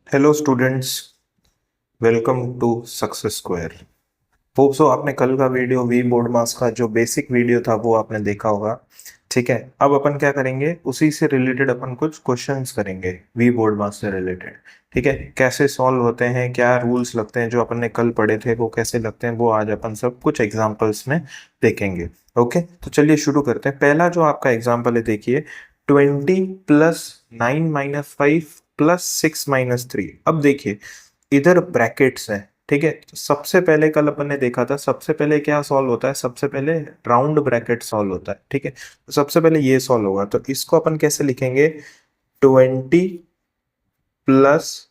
Hello students, welcome to success square. Hope so आपने कल का वीडियो वी बोर्ड मास का जो बेसिक वीडियो था वो आपने देखा होगा। ठीक है, अब अपन क्या करेंगे, उसी से रिलेटेड अपन कुछ क्वेश्चंस करेंगे वी बोर्ड मास से रिलेटेड। ठीक है, कैसे सॉल्व होते हैं, क्या रूल्स लगते हैं, जो अपन ने कल पढ़े थे वो कैसे लगते हैं, वो आज अपन सब कुछ एग्जांपल्स में देखेंगे। ओके, तो चलिए शुरू करते हैं। पहला जो आपका एग्जांपल है, देखिए 20 + 9 - 5 + 6 - 3। अब देखिए इधर ब्रैकेट्स हैं। ठीक है, तो सबसे पहले कल अपन ने देखा था, सबसे पहले क्या सॉल्व होता है, सबसे पहले राउंड ब्रैकेट सॉल्व होता है। ठीक है, तो सबसे पहले ये सॉल्व होगा, तो इसको अपन कैसे लिखेंगे, 20 +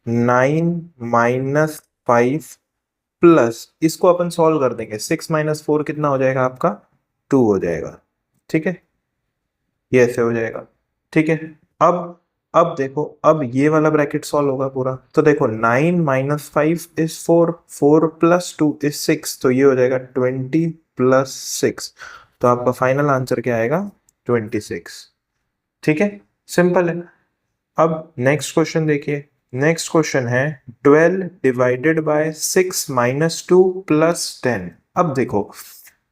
9 - 5 प्लस इसको अपन सॉल्व कर देंगे, 6 - 4 कितना हो जाएगा आपका, 2 हो जाएगा। ठीक है, ये ऐसे हो जाएगा। ठीक है, अब देखो, अब ये वाला ब्रैकेट सॉल्व होगा पूरा, तो देखो 9 - 5 = 4, 4 + 2 = 6, तो ये हो जाएगा 20 + 6। तो आपका फाइनल आंसर क्या आएगा, 26। ठीक है, सिंपल है। अब नेक्स्ट क्वेश्चन देखिए, नेक्स्ट क्वेश्चन है 12 ÷ 6 - 2 + 10। अब देखो,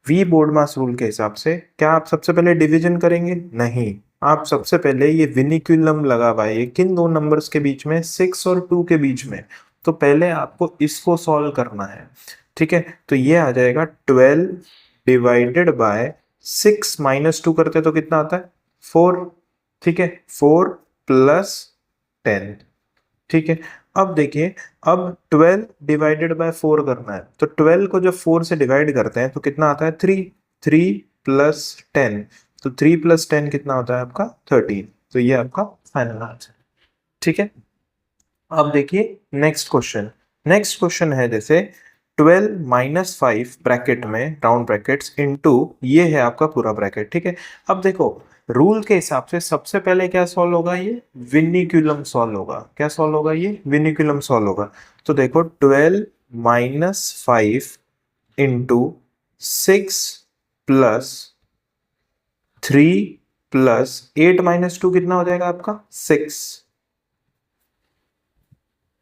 वी बोर्ड मास रूल के हिसाब से क्या आप सबसे पहले डिवीजन करेंगे, नहीं, आप सबसे पहले ये विनिकुलम लगा हुआ है, ये किन दो नंबर्स के बीच में, 6 और 2 के बीच में, तो पहले आपको इसको सॉल्व करना है। ठीक है, तो ये आ जाएगा 12 ÷ 6 - 2 करते तो कितना आता है, 4। ठीक है, 4 + 10। ठीक है, अब देखिए, अब 12 ÷ 4 करना है, तो 12 को जब 4 से डिवाइड करते हैं तो कितना आता है, 3। 3 + 10, तो 3 + 10 कितना होता है आपका, 13। तो ये आपका फाइनल आंसर। ठीक है, अब देखिए नेक्स्ट क्वेश्चन। नेक्स्ट क्वेश्चन है जैसे 12 - 5 ब्रैकेट में राउंड ब्रैकेट्स इनटू, ये है आपका पूरा ब्रैकेट। ठीक है, अब देखो रूल के हिसाब से सबसे पहले क्या सॉल्व होगा, ये विनिकुलम सॉल्व होगा। क्या सॉल्व होगा, ये विनिकुलम सॉल्व होगा। तो देखो 12 - 5 इंटू 6 + 3 + 8 - 2 कितना हो जाएगा आपका, 6।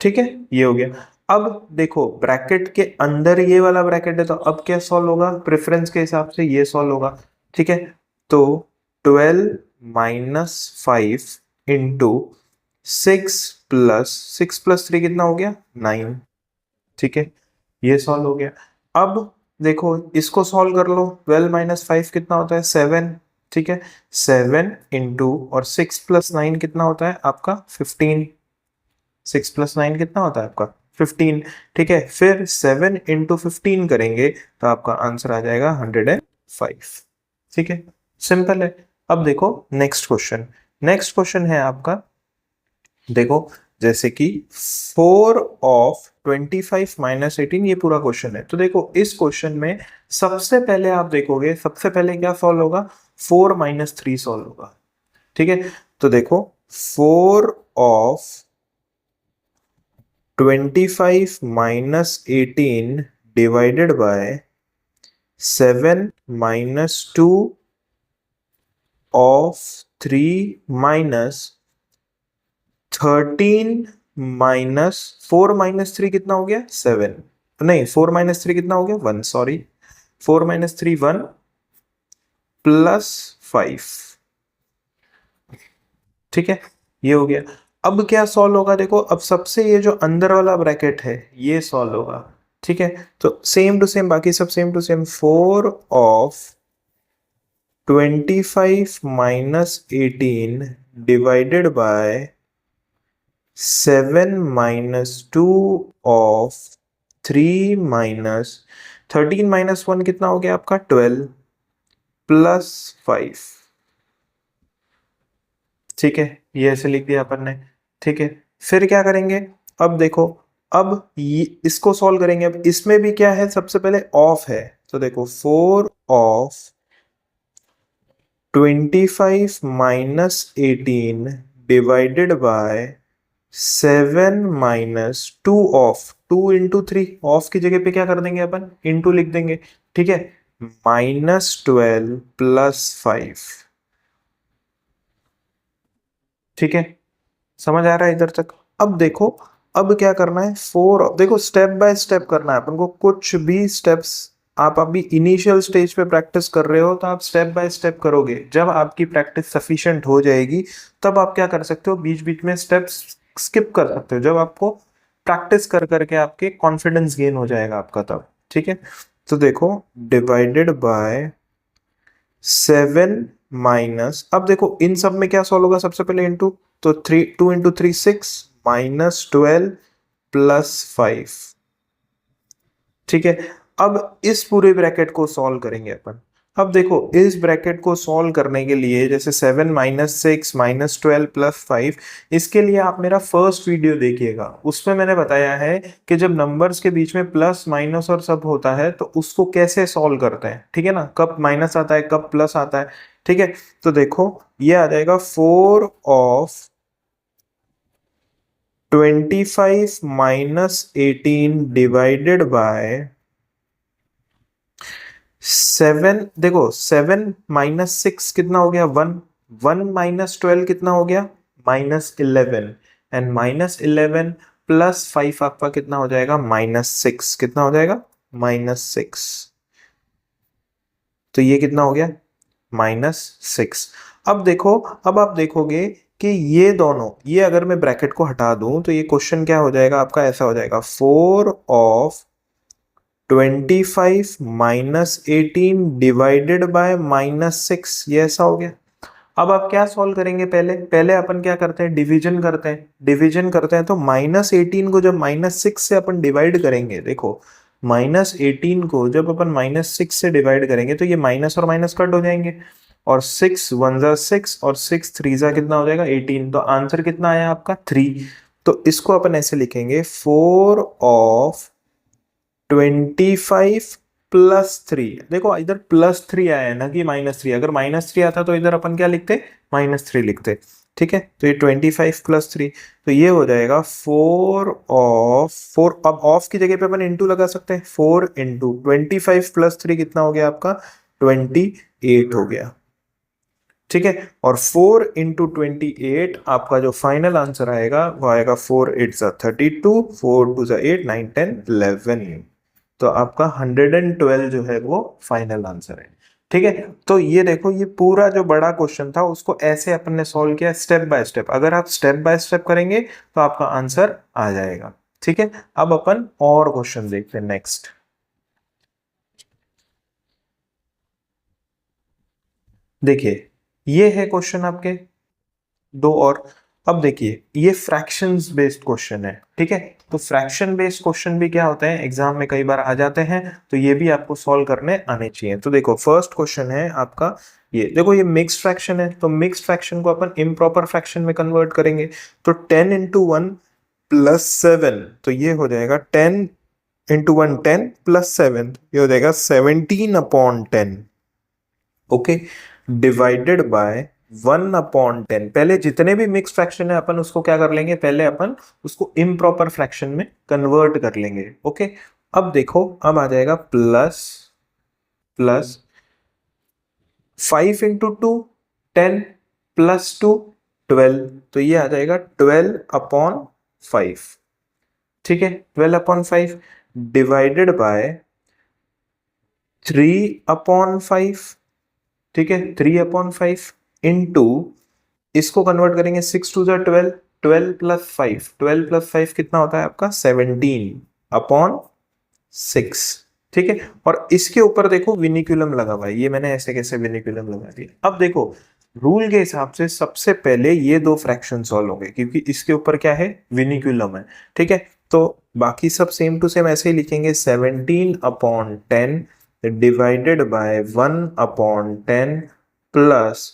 ठीक है, ये हो गया। अब देखो ब्रैकेट के अंदर ये वाला ब्रैकेट है, तो अब क्या सॉल्व होगा, प्रेफरेंस के हिसाब से ये सॉल्व होगा। ठीक है, तो 12 - 5 इंटू 6 + 3 कितना हो गया, 9। ठीक है, ये सॉल्व हो गया। अब देखो इसको सॉल्व कर लो, 12 - 5 कितना होता है, 7। ठीक है, 7 इंटू और 6 + 9 कितना होता है आपका, 15। 6 + 9 कितना होता है आपका, 15। ठीक है, फिर 7 × 15 करेंगे तो आपका आंसर आ जाएगा 105। ठीक है, सिंपल है। अब देखो नेक्स्ट क्वेश्चन। नेक्स्ट क्वेश्चन है आपका, देखो जैसे कि 4 of 25 - 18, ये पूरा क्वेश्चन है। तो देखो इस क्वेश्चन में सबसे पहले आप देखोगे, सबसे पहले क्या सॉल्व होगा, 4 - 3 सॉल्व होगा। ठीक है, तो देखो 4 of 25 - 18 डिवाइडेड बाय 7 - 2 of 3 - 13 - 4 - 3 कितना हो गया, 7। नहीं, 4 - 3 कितना हो गया, 1, सॉरी। 4 - 3 1 +5। ठीक है, ये हो गया। अब क्या सॉल्व होगा, देखो अब सबसे ये जो अंदर वाला ब्रैकेट है ये सॉल्व होगा। ठीक है, तो सेम टू सेम, बाकी सब same to same. 4 of 25 - 18 divided by 7 - 2 of 3 - 13 - 1 कितना हो गया आपका, 12 +5। ठीक है, ये ऐसे लिख दिया अपन ने। ठीक है, फिर क्या करेंगे, अब देखो, अब ये इसको सॉल्व करेंगे। अब इसमें भी क्या है, सबसे पहले ऑफ है, तो देखो 4 of 25 - 18 divided by 7 - 2 of 2 × 3, of की जगह पे क्या कर देंगे अपन, इंटू लिख देंगे। ठीक है, -12 +5। ठीक है, समझ आ रहा है इधर तक। अब देखो, अब क्या करना है, फोर, देखो स्टेप बाय स्टेप करना है अपन को, कुछ भी स्टेप्स आप अभी इनिशियल स्टेज पे प्रैक्टिस कर रहे हो तो आप स्टेप बाय स्टेप करोगे, जब आपकी प्रैक्टिस सफिशिएंट हो जाएगी तब आप क्या कर सकते हो, बीच बीच में स्टेप्स स्किप कर सकते हो, जब आपको प्रैक्टिस कर करके आपके कॉन्फिडेंस गेन हो जाएगा आपका तब। ठीक है, तो देखो डिवाइडेड बाय 7 माइनस, अब देखो इन सब में क्या सॉल्व होगा, सबसे पहले इंटू, तो 2 इंटू 3 6 माइनस 12 प्लस 5। ठीक है, अब इस पूरे ब्रैकेट को सॉल्व करेंगे अपन। अब देखो इस ब्रैकेट को सॉल्व करने के लिए, जैसे 7 - 6 - 12 + 5, इसके लिए आप मेरा फर्स्ट वीडियो देखिएगा, उसमें मैंने बताया है कि जब नंबर्स के बीच में प्लस माइनस और सब होता है तो उसको कैसे सॉल्व करते हैं। ठीक है ना, कब माइनस आता है कब प्लस आता है। ठीक है, तो देखो ये आ जाएगा 4 of 25 - 18 डिवाइडेड बाय 7। देखो 7 - 6 कितना हो गया, 1। 1 - 12 कितना हो गया, -11। एंड -11 प्लस 5 आपका कितना हो जाएगा, -6। कितना हो जाएगा, -6। तो ये कितना हो गया, -6। अब देखो, अब आप देखोगे कि ये दोनों, ये अगर मैं ब्रैकेट को हटा दूं तो ये क्वेश्चन क्या हो जाएगा आपका, ऐसा हो जाएगा 4 of 25 - 18 डिवाइडेड बाय -6, ये ऐसा हो गया। अब आप क्या सॉल्व करेंगे, पहले पहले अपन क्या करते हैं, डिवीजन करते हैं। डिवीजन करते हैं तो -18 को जब -6 से अपन डिवाइड करेंगे, देखो -18 को जब अपन -6 से डिवाइड करेंगे तो ये माइनस और माइनस कट हो जाएंगे, और 6 × 1 = 6 और 6 × 3 कितना हो जाएगा, 18। तो आंसर कितना आया आपका, 3। तो इसको अपन ऐसे लिखेंगे, 4 of 25 + 3। देखो इधर +3 आया है ना कि -3, अगर -3 आता तो इधर अपन क्या लिखते, -3 लिखते। ठीक है, तो ये 25 + 3, तो ये हो जाएगा 4 of 4। अब ऑफ की जगह पे अपन इंटू लगा सकते हैं, 4 × 25 + 3 कितना हो गया आपका, 28 हो गया। ठीक है, और 4 × 28 आपका जो फाइनल आंसर आएगा वो आएगा 4 × 8 = 32, 4 × 2 = 8, 9 10 11। तो आपका 112 जो है वो फाइनल आंसर है। ठीक है, तो ये देखो ये पूरा जो बड़ा क्वेश्चन था उसको ऐसे अपन ने सॉल्व किया स्टेप बाय स्टेप, अगर आप स्टेप बाय स्टेप करेंगे तो आपका आंसर आ जाएगा। ठीक है, अब अपन और क्वेश्चन देखते हैं नेक्स्ट। देखिए ये है क्वेश्चन आपके दो और। अब देखिए ये फ्रैक्शंस बेस्ड क्वेश्चन है। ठीक है, तो फ्रैक्शन बेस्ड क्वेश्चन भी क्या होते हैं, एग्जाम में कई बार आ जाते हैं, तो ये भी आपको सॉल्व करने आने चाहिए। तो देखो फर्स्ट क्वेश्चन है आपका, ये देखो ये मिक्स्ड फ्रैक्शन है, तो मिक्स्ड फ्रैक्शन को अपन इम्प्रॉपर फ्रैक्शन में कन्वर्ट करेंगे। तो 10 × 1 + 7, तो ये हो जाएगा 10 × 1 10 + 7, ये हो जाएगा 17/10। Okay, divided by 1/10। पहले जितने भी मिक्स फ्रैक्शन है अपन उसको क्या कर लेंगे, पहले अपन उसको इम्प्रॉपर फ्रैक्शन में कन्वर्ट कर लेंगे। ओके, अब देखो अब आ जाएगा प्लस प्लस 5 × 2 10 + 2 12, तो ये आ जाएगा 12/5। ठीक है, 12/5 डिवाइडेड बाय 3/5। ठीक है, 3/5 इंटू, इसको कन्वर्ट करेंगे 6 × 2 = 12, 12 + 5 कितना होता है आपका, 17/6। ठीक है, और इसके ऊपर देखो विनिकुलम लगा हुआ है, ये मैंने ऐसे कैसे विनिकुलम लगा दिया। अब देखो रूल के हिसाब से सबसे पहले ये दो फ्रैक्शन सॉल्व होंगे क्योंकि इसके ऊपर क्या है, विनिकुलम है। ठीक है, तो बाकी सब सेम टू सेम ऐसे ही लिखेंगे, 17/10 डिवाइडेड बाय 1/10 प्लस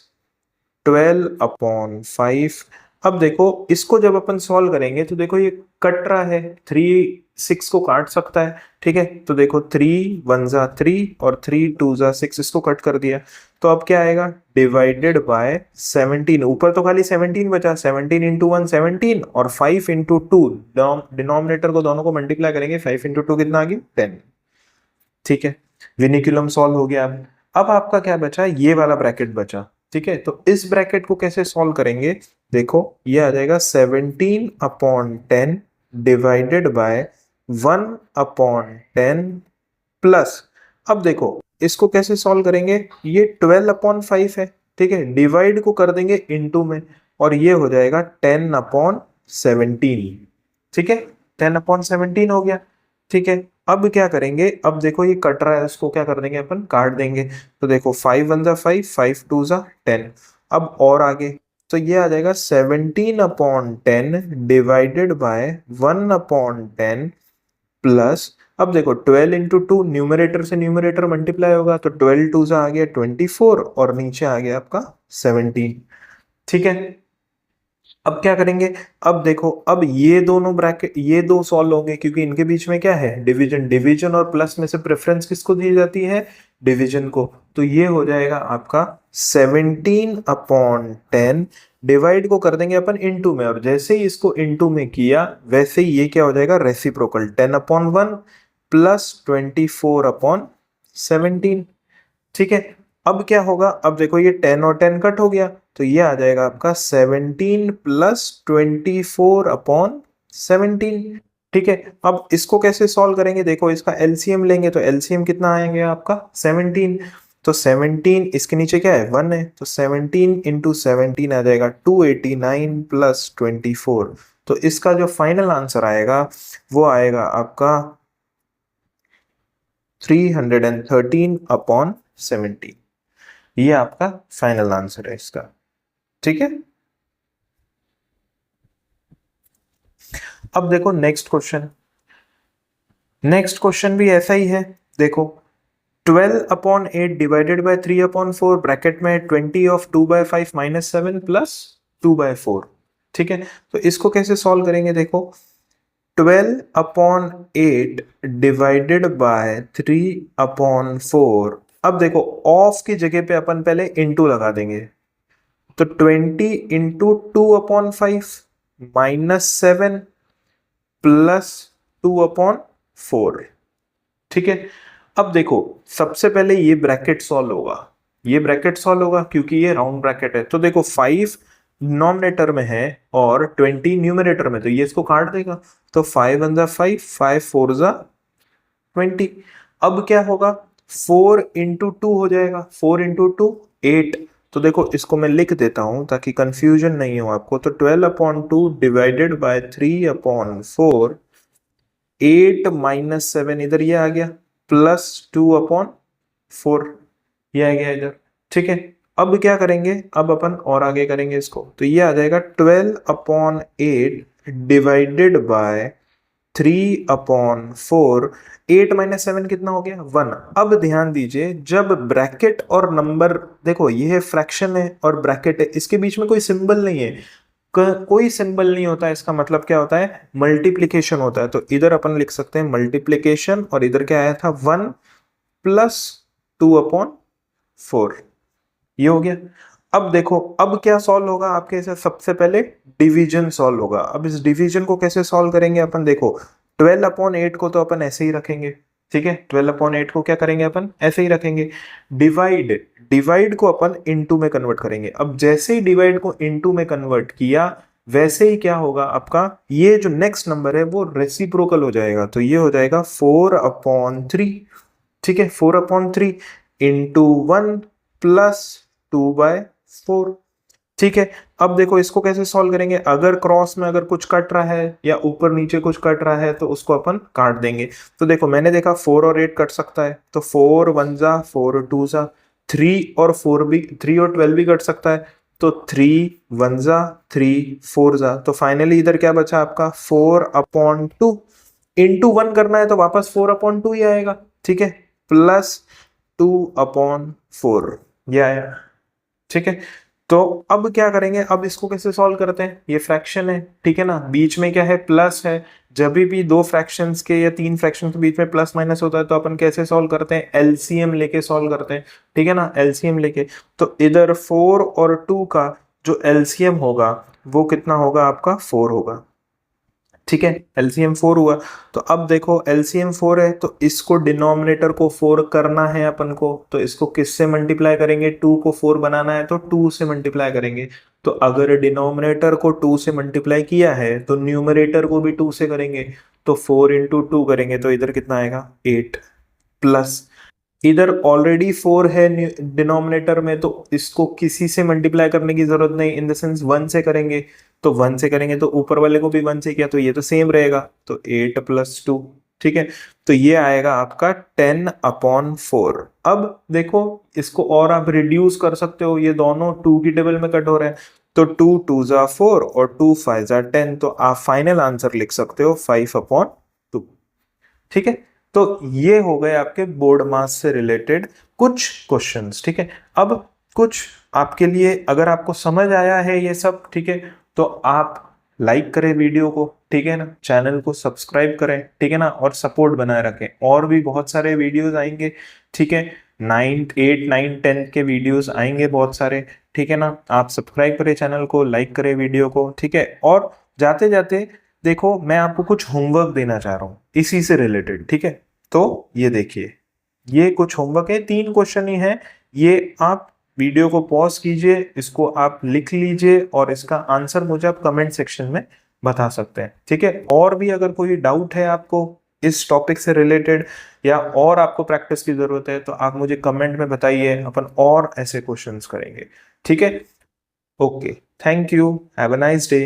12/5। अब देखो इसको जब अपन सॉल्व करेंगे तो देखो ये कट रहा है, 3 6 को काट सकता है। ठीक है, तो देखो 3 1 = 3 और 3 2 = 6, इसको कट कर दिया। तो अब क्या आएगा, डिवाइडेड बाय 17, ऊपर तो खाली 17 बचा, 17 × 1 17 और 5 × 2, डिनोमिनेटर को दोनों को मल्टीप्लाई करेंगे, 5 × 2 कितना आ गया, 10। ठीक है, विनिकुलम सॉल्व हो गया। अब आपका क्या बचा, ये वाला ब्रैकेट बचा। ठीक है, तो इस ब्रैकेट को कैसे सॉल्व करेंगे, देखो ये आ जाएगा 17/10 डिवाइडेड बाय 1/10 प्लस, अब देखो इसको कैसे सॉल्व करेंगे, ये 12/5 है, ठीक है, डिवाइड को कर देंगे इनटू में और ये हो जाएगा 10/17, ठीक है, 10/17 हो गया, ठीक है। अब क्या करेंगे, अब देखो ये कट रहा है, इसको क्या कर देंगे अपन, काट देंगे। तो देखो 5 1 जा 5, 5 2 जा 10। अब और आगे, तो ये आ जाएगा 17/10 डिवाइडेड बाय 1/10 प्लस, अब देखो 12 इंटू टू, न्यूमरेटर से न्यूमरेटर मल्टीप्लाई होगा, तो 12 टू जा आ गया 24 और नीचे आ गया आपका 17, ठीक है। अब क्या करेंगे, अब देखो अब ये दोनों ब्रैकेट, ये दो सॉल्व होंगे क्योंकि इनके बीच में क्या है, डिवीजन, डिवीजन और प्लस में से प्रेफरेंस किसको दी जाती है, डिवीजन को। तो ये हो जाएगा आपका 17/10, डिवाइड को कर देंगे अपन इनटू में, और जैसे ही इसको इनटू में किया वैसे ही ये क्या हो जाएगा, रेसिप्रोकल 10/1 प्लस 24/17, ठीक है। अब क्या होगा, अब देखो ये 10 और 10 कट हो गया, तो ये आ जाएगा आपका 17 प्लस 24/17, ठीक है। अब इसको कैसे सॉल्व करेंगे, देखो इसका एलसीएम लेंगे, तो एलसीएम कितना आएंगे आपका 17, तो 17 इसके नीचे क्या है 1 है, तो 17 इंटू 17 आ जाएगा 289 प्लस 24, तो इसका जो फाइनल आंसर आएगा वो आएगा आपका 313/17, ये आपका फाइनल आंसर है इसका, ठीक है। अब देखो नेक्स्ट क्वेश्चन, नेक्स्ट क्वेश्चन भी ऐसा ही है, देखो 12/8 डिवाइडेड बाय 3/4 ब्रैकेट में 20 ऑफ 2/5 माइनस 7 प्लस 2/4, ठीक है। तो इसको कैसे सॉल्व करेंगे, देखो 12/8 डिवाइडेड बाय 3/4, अब देखो ऑफ की जगह पे अपन पहले इनटू लगा देंगे, तो 20 इंटू 2/5 माइनस 7 प्लस 2/4, ठीक है। अब देखो सबसे पहले ये ब्रैकेट सॉल्व होगा, ये ब्रैकेट सॉल्व होगा क्योंकि ये राउंड ब्रैकेट है, तो देखो 5 डिनोमिनेटर में है और 20 न्यूमरेटर में, तो ये इसको काट देगा, तो 5 1 जा 5, 5 4 जा 20। अब क्या होगा, 4 इंटू टू हो जाएगा, 4 इंटू टू 8, तो देखो इसको मैं लिख देता हूं ताकि कंफ्यूजन नहीं हो आपको, तो 12/2 डिवाइडेड बाय 3/4, 8 माइनस 7 इधर ये आ गया, प्लस 2/4 ये आ गया इधर, ठीक है। अब क्या करेंगे, अब अपन और आगे करेंगे इसको, तो ये आ जाएगा 12/8 डिवाइडेड बाय 3/4, 8 माइनस 7 कितना हो गया 1। अब ध्यान दीजिए, जब ब्रैकेट और नंबर, देखो ये फ्रैक्शन है और ब्रैकेट है, इसके बीच में कोई सिंबल नहीं है, कोई सिंबल नहीं होता है, इसका मतलब क्या होता है, मल्टीप्लीकेशन होता है, तो इधर अपन लिख सकते हैं मल्टीप्लीकेशन, और इधर क्या आया था 1 प्लस 2/4, ये हो गया। अब देखो अब क्या सॉल्व होगा आपके साथ, सबसे पहले डिवीजन सॉल्व होगा। अब इस डिवीजन को कैसे सॉल्व करेंगे अपन, देखो 12/8 को तो अपन ऐसे ही रखेंगे, ठीक है, 12/8 को क्या करेंगे अपन ऐसे ही रखेंगे, डिवाइड, डिवाइड को अपन इनटू में कन्वर्ट करेंगे। अब जैसे ही डिवाइड को इनटू में कन्वर्ट किया वैसे ही क्या होगा आपका, ये जो नेक्स्ट नंबर है वो रेसिप्रोकल हो जाएगा, तो ये हो जाएगा 4/3, ठीक है, 4/3 इंटू 1 प्लस 2/4, ठीक है। अब देखो इसको कैसे सॉल्व करेंगे, अगर क्रॉस में अगर कुछ कट रहा है या ऊपर नीचे कुछ कट रहा है तो उसको अपन काट देंगे। तो देखो मैंने देखा 4 और 8 कट सकता है, तो 4 1 जा 4 2 जा, 3 और 4 भी, 3 और 12 भी कट सकता है, तो 3 1 जा 3 4 जा, तो फाइनली इधर क्या बचा आपका 4/2, इंटू 1 करना है तो वापस 4/2 ही आएगा, ठीक है, प्लस 2/4 ये आया, ठीक है। तो अब क्या करेंगे, अब इसको कैसे सॉल्व करते हैं, ये फ्रैक्शन है, ठीक है ना, बीच में क्या है प्लस है, जब भी दो फ्रैक्शंस के या तीन फ्रैक्शन के बीच में प्लस माइनस होता है तो अपन कैसे सॉल्व करते हैं, एलसीएम लेके सॉल्व करते हैं, ठीक है ना, एलसीएम लेके। तो इधर 4 और 2 का जो एलसीएम होगा वो कितना होगा आपका 4 होगा, ठीक है, एलसीएम 4 हुआ। तो अब देखो एलसीएम 4 है तो इसको डिनोमिनेटर को 4 करना है अपन को, तो इसको किससे मल्टीप्लाई करेंगे, 2 को 4 बनाना है तो 2 से मल्टीप्लाई करेंगे, तो अगर डिनोमिनेटर को 2 से मल्टीप्लाई किया है तो न्यूमरेटर को भी 2 से करेंगे, तो 4 इंटू 2 करेंगे तो इधर कितना आएगा 8, प्लस इधर ऑलरेडी 4 है डिनोमिनेटर में, तो इसको किसी से मल्टीप्लाई करने की जरूरत नहीं, इन द सेंस 1 से करेंगे, तो 1 से करेंगे तो ऊपर वाले को भी 1 से किया तो ये तो सेम रहेगा, तो 8 प्लस 2। ठीक है, तो ये आएगा आपका 10/4। अब देखो इसको और आप रिड्यूस कर सकते हो, ये दोनों 2 की टेबल में कट हो रहे हैं, तो 2 2 जा 4 और 2 5 जा 10, तो आप फाइनल आंसर लिख सकते हो 5/2। ठीक है, तो ये हो गए आपके बोर्ड मास से रिलेटेड कुछ क्वेश्चंस। ठीक है, अब कुछ आपके लिए अगर आपको समझ आया है ये सब, ठीक है, तो आप लाइक करें वीडियो को, ठीक है ना, चैनल को सब्सक्राइब करें, ठीक है ना, और सपोर्ट बनाए रखें, और भी बहुत सारे वीडियोस आएंगे। ठीक है, 9th 8 9 10 के वीडियोस आएंगे बहुत सारे। ठीक है ना, आप सब्सक्राइब करें चैनल को, लाइक करें वीडियो को। ठीक है, और जाते जाते देखो मैं आपको कुछ होमवर्क देना चाह रहा हूँ इसी से रिलेटेड। ठीक है, तो ये देखिए, ये कुछ होमवर्क है, 3 क्वेश्चन ही है, ये आप वीडियो को पॉज कीजिए, इसको आप लिख लीजिए और इसका आंसर मुझे आप कमेंट सेक्शन में बता सकते हैं। ठीक है, और भी अगर कोई डाउट है आपको इस टॉपिक से रिलेटेड या और आपको प्रैक्टिस की जरूरत है तो आप मुझे कमेंट में बताइए, अपन और ऐसे क्वेश्चंस करेंगे। ठीक है, okay, thank you, have a nice day.